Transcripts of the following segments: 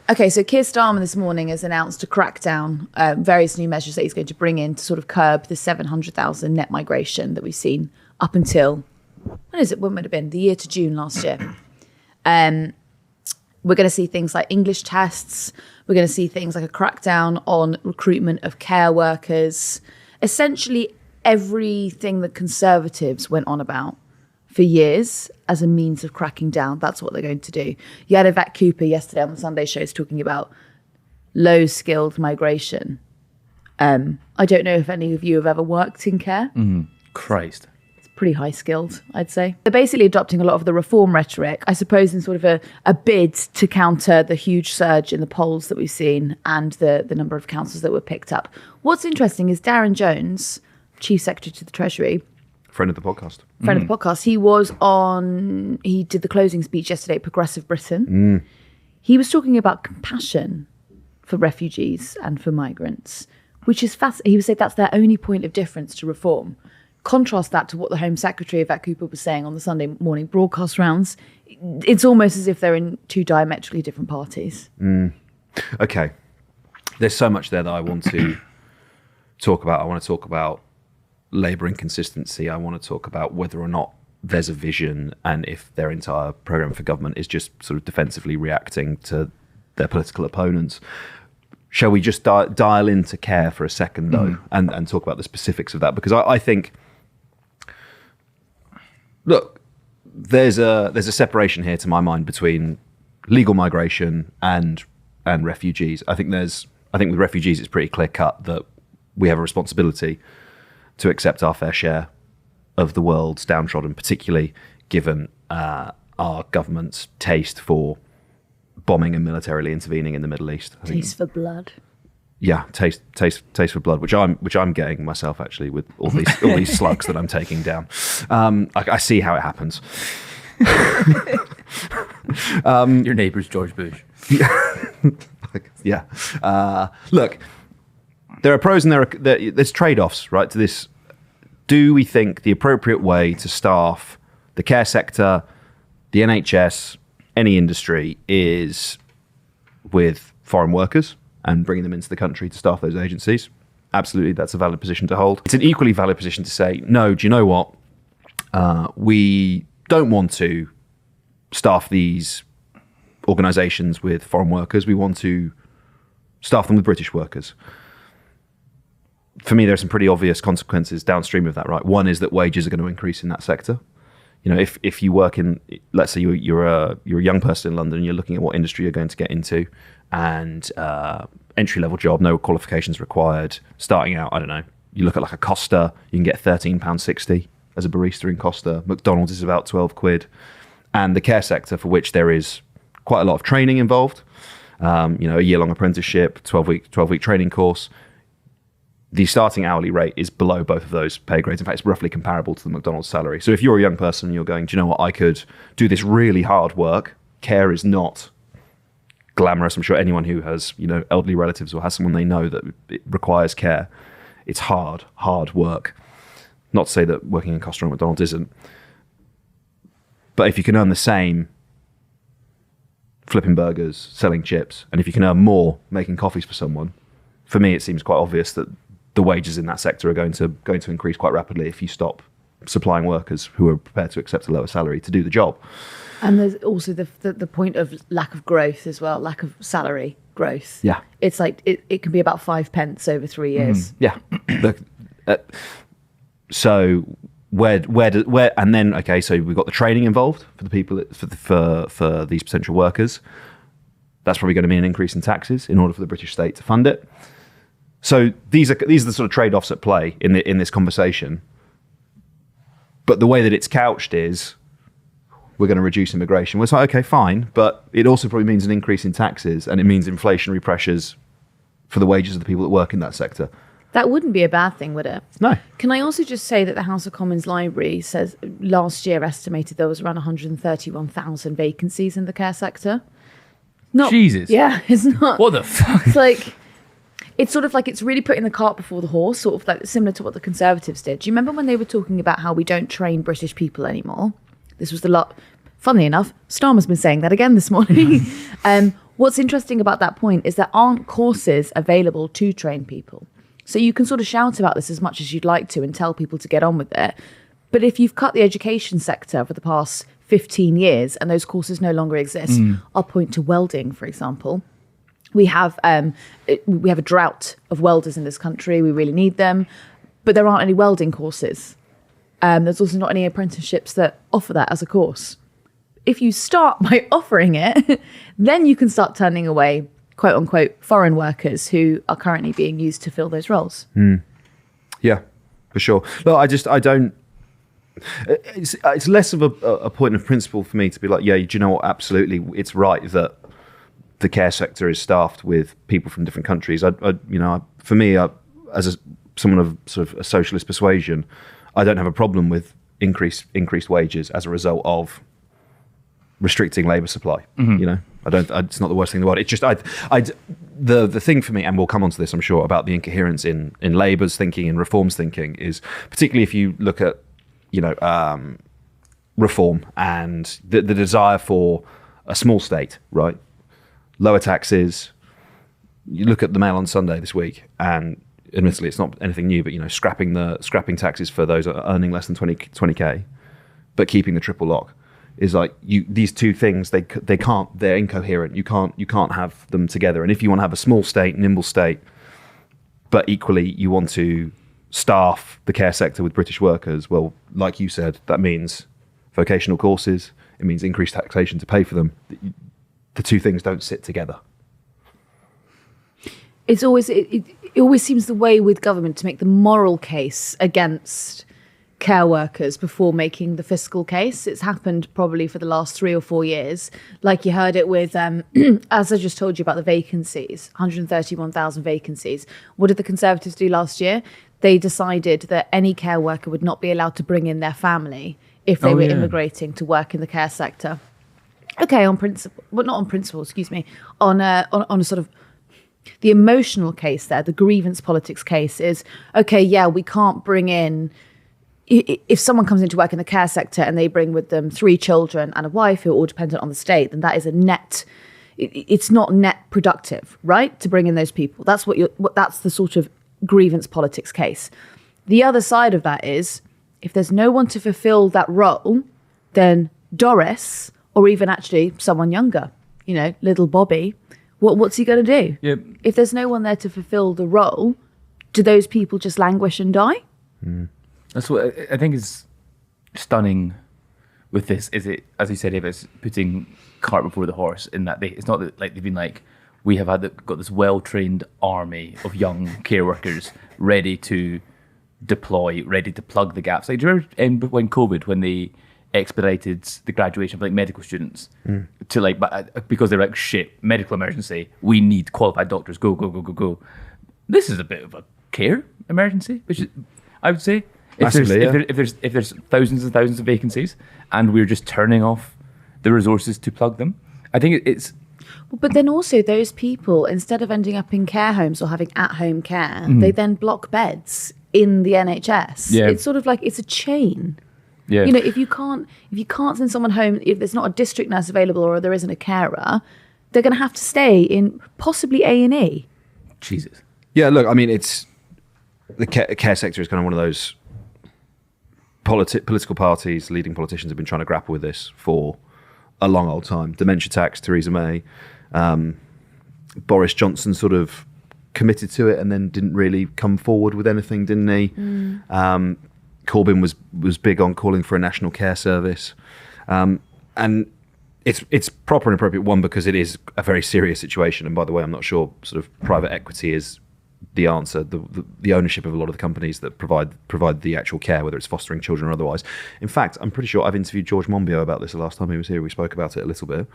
Okay, so Keir Starmer this morning has announced a crackdown, various new measures that he's going to bring in to sort of curb the 700,000 net migration that we've seen up until, when would it have been? The year to June last year. We're going to see things like English tests. We're going to see things like a crackdown on recruitment of care workers. Essentially everything that Conservatives went on about for years as a means of cracking down. That's what they're going to do. You had Yvette Cooper yesterday on the Sunday shows talking about low-skilled migration. I don't know if any of you have ever worked in care. Christ. It's pretty high-skilled, I'd say. They're basically adopting a lot of the reform rhetoric, I suppose, in sort of a bid to counter the huge surge in the polls that we've seen and the number of councils that were picked up. What's interesting is Darren Jones, Chief Secretary to the Treasury, Friend of the podcast. He did the closing speech yesterday at Progressive Britain. He was talking about compassion for refugees and for migrants, which is fascinating. He would say that's their only point of difference to reform. Contrast that to what the Home Secretary, Yvette Cooper, was saying on the Sunday morning broadcast rounds. It's almost as if they're in two diametrically different parties. Okay. There's so much there that I want to talk about. I want to talk about Labour inconsistency. I want to talk about whether or not there's a vision and if their entire programme for government is just sort of defensively reacting to their political opponents. Shall we just dial into care for a second, though, and talk about the specifics of that? Because I think, look, there's a separation here, to my mind, between legal migration and refugees. I think with refugees, it's pretty clear cut that we have a responsibility to accept our fair share of the world's downtrodden, particularly given our government's taste for bombing and militarily intervening in the Middle East. Taste for blood. Yeah, taste for blood, which I'm getting myself actually with all these slugs that I'm taking down. I see how it happens. Your neighbour's George Bush. Yeah. Look, there are pros and there's trade-offs, right, to this. Do we think the appropriate way to staff the care sector, the NHS, any industry, is with foreign workers and bringing them into the country to staff those agencies? Absolutely, that's a valid position to hold. It's an equally valid position to say, no, do you know what? We don't want to staff these organisations with foreign workers. We want to staff them with British workers. For me, there are some pretty obvious consequences downstream of that, right? One is that wages are going to increase in that sector. You know, if you work in, let's say you're a young person in London and you're looking at what industry you're going to get into, and entry-level job, no qualifications required, starting out, I don't know, you look at like a Costa, you can get £13.60 as a barista in Costa. McDonald's is about 12 quid. And the care sector, for which there is quite a lot of training involved, a year-long apprenticeship, 12-week training course, the starting hourly rate is below both of those pay grades. In fact, it's roughly comparable to the McDonald's salary. So if you're a young person and you're going, do you know what, I could do this really hard work. Care is not glamorous. I'm sure anyone who has, elderly relatives or has someone they know that it requires care, it's hard work. Not to say that working in Costa or McDonald's isn't. But if you can earn the same flipping burgers, selling chips, and if you can earn more making coffees for someone, for me, it seems quite obvious that the wages in that sector are going to increase quite rapidly if you stop supplying workers who are prepared to accept a lower salary to do the job. And there's also the point of lack of growth as well, lack of salary growth. Yeah. It's like it can be about 5 pence over 3 years. Yeah. So where and then, okay, so we've got the training involved for the people, for these potential workers. That's probably going to be an increase in taxes in order for the British state to fund it. So these are the sort of trade-offs at play in this conversation. But the way that it's couched is, we're going to reduce immigration. Well, it's like, okay, fine, but it also probably means an increase in taxes, and it means inflationary pressures for the wages of the people that work in that sector. That wouldn't be a bad thing, would it? No. Can I also just say that the House of Commons Library says last year estimated there was around 131,000 vacancies in the care sector. Not, Jesus. Yeah, it's not. What the fuck? It's like, it's sort of like it's really putting the cart before the horse, sort of like similar to what the Conservatives did. Do you remember when they were talking about how we don't train British people anymore? This was the lot. Funnily enough, Starmer's been saying that again this morning. What's interesting about that point is there aren't courses available to train people. So you can sort of shout about this as much as you'd like to and tell people to get on with it. But if you've cut the education sector for the past 15 years and those courses no longer exist, I'll point to welding, for example. We have a drought of welders in this country. We really need them. But there aren't any welding courses. There's also not any apprenticeships that offer that as a course. If you start by offering it, then you can start turning away, quote unquote, foreign workers who are currently being used to fill those roles. Yeah, for sure. Look, I don't. It's less of a point of principle for me to be like, yeah, do you know what? Absolutely, it's right that the care sector is staffed with people from different countries. For me, as someone of sort of a socialist persuasion, I don't have a problem with increased wages as a result of restricting labour supply. It's not the worst thing in the world. It's just the thing for me, and we'll come on to this, I'm sure, about the incoherence in Labour's thinking and Reform's thinking is, particularly if you look at Reform and the desire for a small state, right? Lower taxes. You look at the Mail on Sunday this week, and admittedly it's not anything new, but scrapping taxes for those earning less than 20k, but keeping the triple lock. Is like these two things they're incoherent. You can't have them together. And if you want to have a small state, nimble state, but equally you want to staff the care sector with British workers, well, like you said, that means vocational courses. It means increased taxation to pay for them. The two things don't sit together. It always seems the way with government to make the moral case against care workers before making the fiscal case. It's happened probably for the last 3 or 4 years. Like you heard it with, as I just told you about the vacancies, 131,000 vacancies. What did the Conservatives do last year? They decided that any care worker would not be allowed to bring in their family if they were immigrating to work in the care sector. Okay, on principle, well, not on principle, excuse me, on a sort of the emotional case there, the grievance politics case is, okay, yeah, we can't bring in, if someone comes into work in the care sector and they bring with them 3 children and a wife who are all dependent on the state, then that is it's not net productive, right? To bring in those people. That's that's the sort of grievance politics case. The other side of that is, if there's no one to fulfill that role, then Doris, or even actually someone younger, little Bobby, what's he going to do? Yep. If there's no one there to fulfill the role, do those people just languish and die? That's what I think is stunning with this. Is it, as you said, if it's putting cart before the horse, in that it's not that, like, they've been like, we have got this well-trained army of young care workers ready to deploy, ready to plug the gaps. Like, do you remember when COVID, when they expedited the graduation of medical students to because they're like, shit, medical emergency, we need qualified doctors, go. This is a bit of a care emergency, which is, I would say, if there's thousands and thousands of vacancies and we're just turning off the resources to plug them, I think it's. But then also those people, instead of ending up in care homes or having at-home care, they then block beds in the NHS. Yeah. It's sort of like it's a chain. Yeah. If you can't send someone home, if there's not a district nurse available or there isn't a carer, they're going to have to stay in possibly A&E. Jesus. Yeah, look, I mean, it's the care sector is kind of one of those political parties, leading politicians have been trying to grapple with this for a long old time. Dementia tax, Theresa May, Boris Johnson sort of committed to it and then didn't really come forward with anything, didn't he? Corbyn was big on calling for a national care service, and it's proper and appropriate, one, because it is a very serious situation. And by the way, I'm not sure sort of private equity is the answer. The ownership of a lot of the companies that provide the actual care, whether it's fostering children or otherwise. In fact, I'm pretty sure I've interviewed George Monbiot about this the last time he was here. We spoke about it a little bit.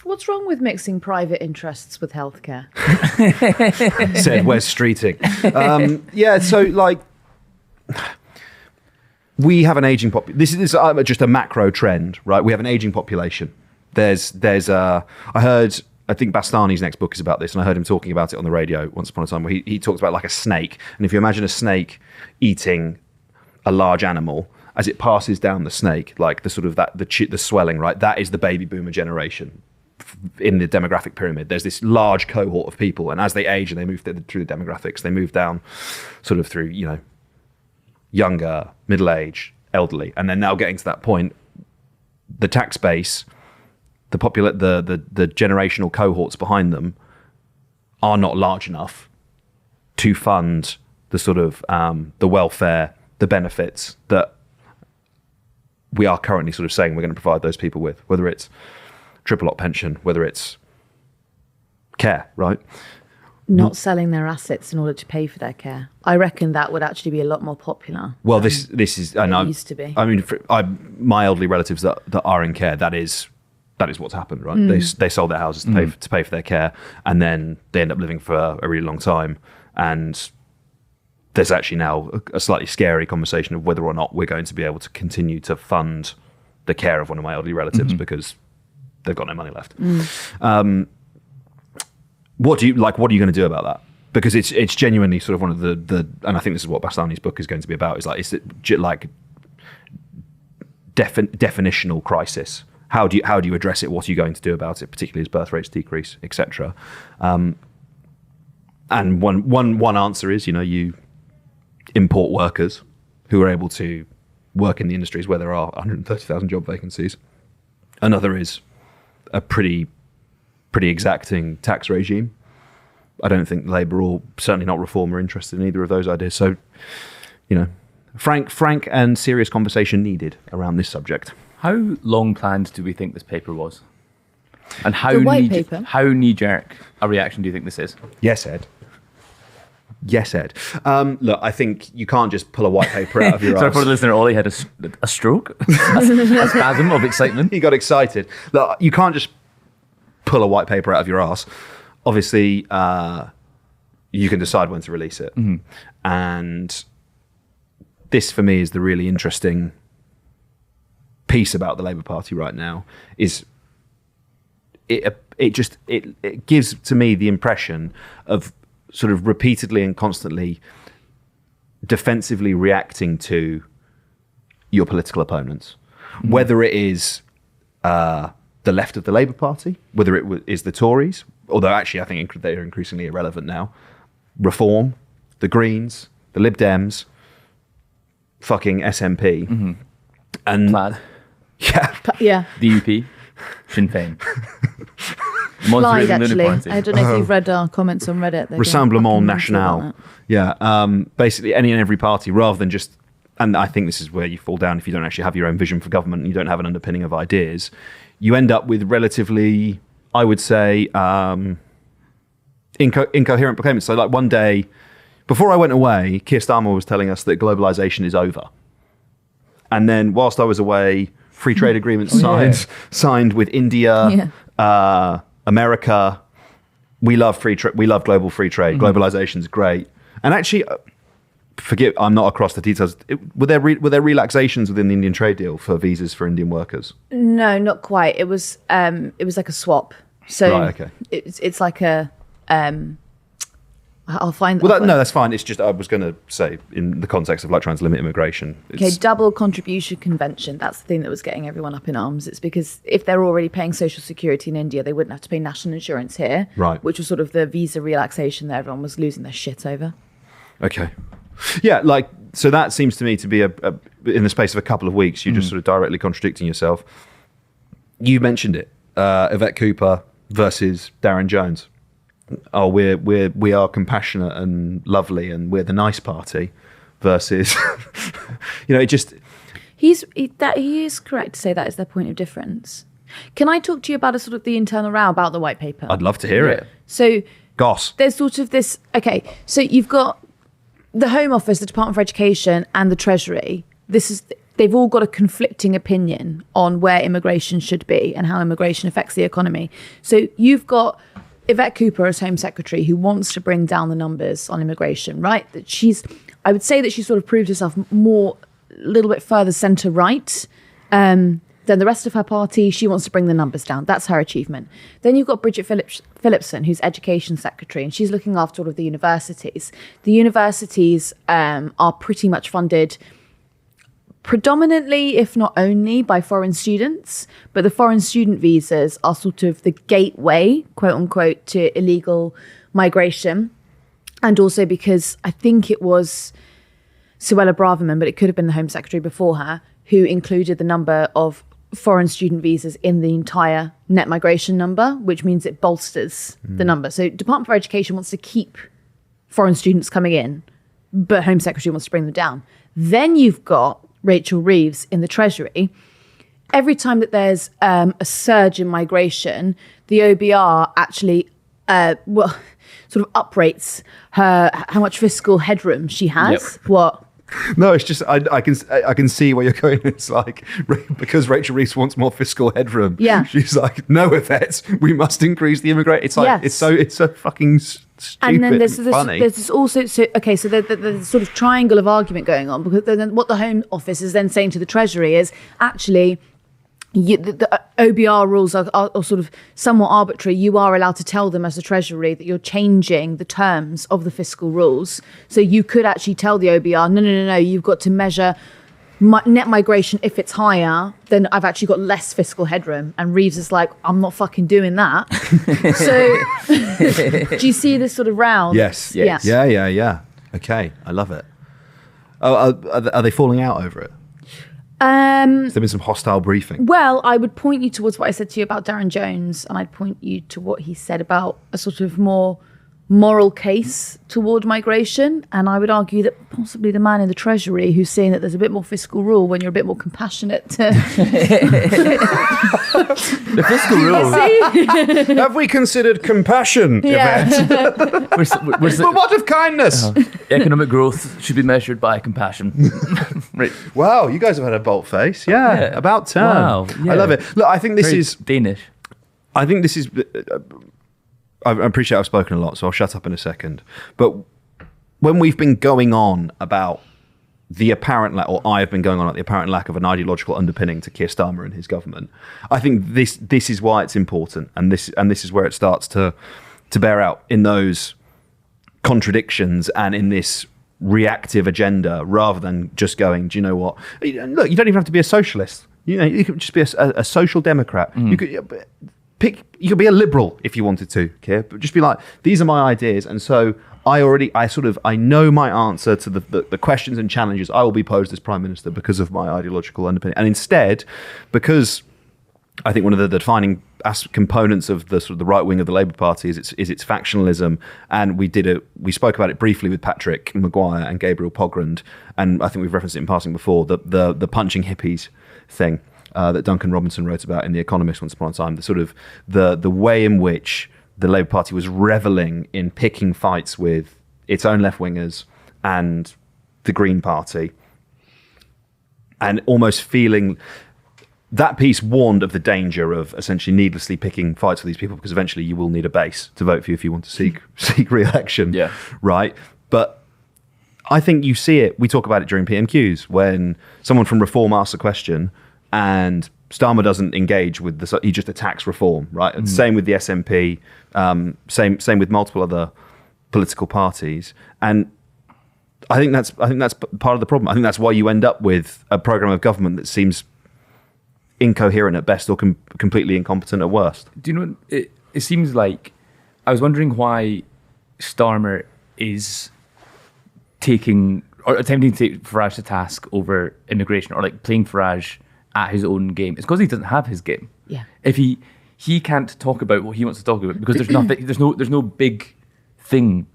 What's wrong with mixing private interests with healthcare? Said Wes Streeting. So we have an aging population. This is just a macro trend, right? We have an aging population. I think Bastani's next book is about this, and I heard him talking about it on the radio once upon a time, where he talks about like a snake. And if you imagine a snake eating a large animal, as it passes down the snake, like the sort of the swelling, right? That is the baby boomer generation in the demographic pyramid. There's this large cohort of people, and as they age and they move through the demographics, they move down sort of through, younger, middle age, elderly, and then now getting to that point, the tax base, the generational cohorts behind them are not large enough to fund the sort of the welfare, the benefits that we are currently sort of saying we're going to provide those people with, whether it's triple op pension, whether it's care, right? Not selling their assets in order to pay for their care. I reckon that would actually be a lot more popular. Well, this is, and it used to be. I mean, my elderly relatives that are in care, that is what's happened, right? They sold their houses to pay for their care, and then they end up living for a really long time. And there's actually now a slightly scary conversation of whether or not we're going to be able to continue to fund the care of one of my elderly relatives because they've got no money left. What are you going to do about that? Because it's genuinely sort of one of the and I think this is what Bastani's book is going to be about, is like definitional crisis. How do you address it? What are you going to do about it, particularly as birth rates decrease, etc. And one answer is, you import workers who are able to work in the industries where there are 130,000 job vacancies. Another is a pretty exacting tax regime. I don't think Labour, or certainly not Reform, are interested in either of those ideas. So, frank and serious conversation needed around this subject. How long planned do we think this paper was? And how knee-jerk a reaction do you think this is? Yes, Ed. Look, I think you can't just pull a white paper out of your Sorry arse. for the listener, Ollie had a stroke, a spasm of excitement. He got excited. Look, you can't just pull a white paper out of your arse. Obviously, you can decide when to release it. And this, for me, is the really interesting piece about the Labour Party right now. Is it gives to me the impression of sort of repeatedly and constantly defensively reacting to your political opponents, whether it is the left of the Labour Party, whether it is the Tories, although actually I think they're increasingly irrelevant now, Reform, the Greens, the Lib Dems, fucking SNP, and Plaid. Yeah. DUP, Sinn Féin. Lied, actually. I don't know if you've read our comments on Reddit. Rassemblement National. Yeah. Basically, any and every party, rather than just, and I think this is where you fall down if you don't actually have your own vision for government and you don't have an underpinning of ideas, you end up with relatively, I would say, incoherent proclaimers. So like one day, before I went away, Keir Starmer was telling us that globalisation is over. And then whilst I was away, free trade agreements signed with India, America. We love we love global free trade. Globalization is great. And actually, forgive, I'm not across the details. Were there relaxations within the Indian trade deal for visas for Indian workers? No, not quite. It was like a swap. So right, okay. It's like a. I'll find. Well, no, that's fine. It's just I was going to say in the context of like trying to limit immigration. Okay, double contribution convention. That's the thing that was getting everyone up in arms. It's because if they're already paying social security in India, they wouldn't have to pay national insurance here. Right. Which was sort of the visa relaxation that everyone was losing their shit over. Okay. Yeah, like so that seems to me to be a in the space of a couple of weeks, you're just sort of directly contradicting yourself. You mentioned it, Yvette Cooper versus Darren Jones. Oh, we are compassionate and lovely, and we're the nice party, versus, it just. He is correct to say that is their point of difference. Can I talk to you about a sort of the internal row about the white paper? I'd love to hear it. So, Goss. There's sort of this. Okay, so you've got the Home Office, the Department for Education, and the Treasury. They've all got a conflicting opinion on where immigration should be and how immigration affects the economy. So you've got Yvette Cooper as Home Secretary, who wants to bring down the numbers on immigration, right? I would say that she sort of proved herself a little bit further centre-right than the rest of her party. She wants to bring the numbers down. That's her achievement. Then you've got Bridget Phillipson, who's Education Secretary, and she's looking after all of the universities. The universities are pretty much funded predominantly, if not only, by foreign students. But the foreign student visas are sort of the gateway, quote unquote, to illegal migration. And also because I think it was Suella Braverman, but it could have been the Home Secretary before her, who included the number of foreign student visas in the entire net migration number, which means it bolsters the number. So Department for Education wants to keep foreign students coming in, but Home Secretary wants to bring them down. Then you've got Rachel Reeves in the Treasury. Every time that there's a surge in migration, the OBR actually sort of uprates how much fiscal headroom she has. Yep. What? No, it's just I can see where you're going. It's like because Rachel Reeves wants more fiscal headroom. Yeah, she's like, no, Yvette, we must increase the immigration. It's like yes. it's so fucking stupid. And then there's funny. this also. So okay, so there's sort of triangle of argument going on, because then what the Home Office is then saying to the Treasury is actually, the OBR rules are sort of somewhat arbitrary. You are allowed to tell them as the Treasury that you're changing the terms of the fiscal rules. So you could actually tell the OBR, no, you've got to measure net migration. If it's higher, then I've actually got less fiscal headroom. And Reeves is like, I'm not fucking doing that. So do you see this sort of round? Yes. Yeah. Okay, I love it. Oh, are they falling out over it? Has there been some hostile briefing? Well, I would point you towards what I said to you about Darren Jones, and I'd point you to what he said about a sort of more moral case toward migration. And I would argue that possibly the man in the Treasury who's saying that there's a bit more fiscal rule when you're a bit more compassionate to... The fiscal rule. Have we considered compassion? Yeah. But what of kindness? Economic growth should be measured by compassion. Right. Wow, you guys have had a bolt face. Yeah, about turn. Wow, yeah. I love it. Look, I think this Very is... Danish. I think this is... I appreciate I've spoken a lot, so I'll shut up in a second. But when we've been going on about the apparent lack, or I have been going on about the apparent lack of an ideological underpinning to Keir Starmer and his government, I think this is why it's important, and this is where it starts to bear out in those contradictions and in this reactive agenda, rather than just going, do you know what? Look, you don't even have to be a socialist. You could just be a social democrat. You could. You could be a liberal if you wanted to, Keir, but just be like, these are my ideas, and so I know my answer to the questions and challenges I will be posed as Prime Minister because of my ideological underpinning. And instead, because I think one of the defining components of the sort of the right wing of the Labour Party is its factionalism, and we spoke about it briefly with Patrick Maguire and Gabriel Pogrund, and I think we've referenced it in passing before, the punching hippies thing. That Duncan Robinson wrote about in The Economist once upon a time, the sort of the way in which the Labour Party was revelling in picking fights with its own left-wingers and the Green Party, and almost feeling that piece warned of the danger of essentially needlessly picking fights with these people, because eventually you will need a base to vote for you if you want to seek re-election, right? But I think you see it, we talk about it during PMQs, when someone from Reform asks a question, and Starmer doesn't engage with he just attacks Reform, right? And same with the SNP, same with multiple other political parties. And I think that's part of the problem. I think that's why you end up with a programme of government that seems incoherent at best, or completely incompetent at worst. Do you know, it seems like, I was wondering why Starmer is taking, or attempting to take Farage to task over immigration, or like playing Farage at his own game. It's because he doesn't have his game. Yeah. If he can't talk about what he wants to talk about, because there's nothing, there's no big thing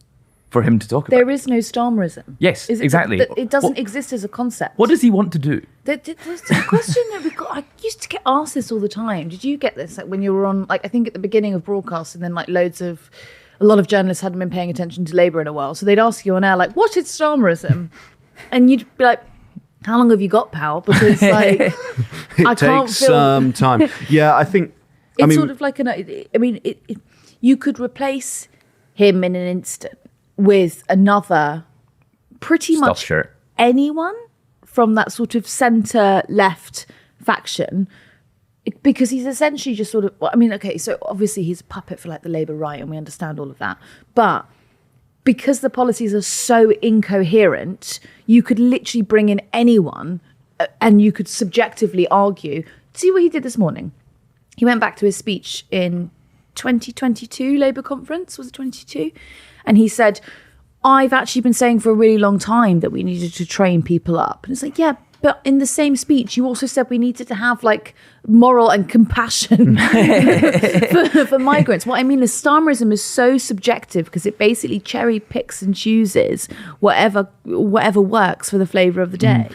for him to talk about. There is no Starmerism. Yes, exactly. It doesn't exist as a concept. What does he want to do? There's a question that we got. I used to get asked this all the time. Did you get this? Like when you were on, like I think at the beginning of broadcast, and then like a lot of journalists hadn't been paying attention to Labour in a while, so they'd ask you on air like, "What is Starmerism?" And you'd be like, how long have you got, pal? Because like, it takes some time. Yeah, I think it's sort of like you could replace him in an instant with another, pretty much shirt. Anyone from that sort of centre left faction, because he's essentially just sort of. Well, I mean, okay, so obviously he's a puppet for like the Labour right, and we understand all of that, but because the policies are so incoherent, you could literally bring in anyone and you could subjectively argue. See what he did this morning? He went back to his speech in 2022 Labour conference, was it 22? And he said, I've actually been saying for a really long time that we needed to train people up. And it's like, yeah, but in the same speech, you also said we needed to have like moral and compassion for migrants. What I mean is Starmerism is so subjective because it basically cherry picks and chooses whatever works for the flavour of the day.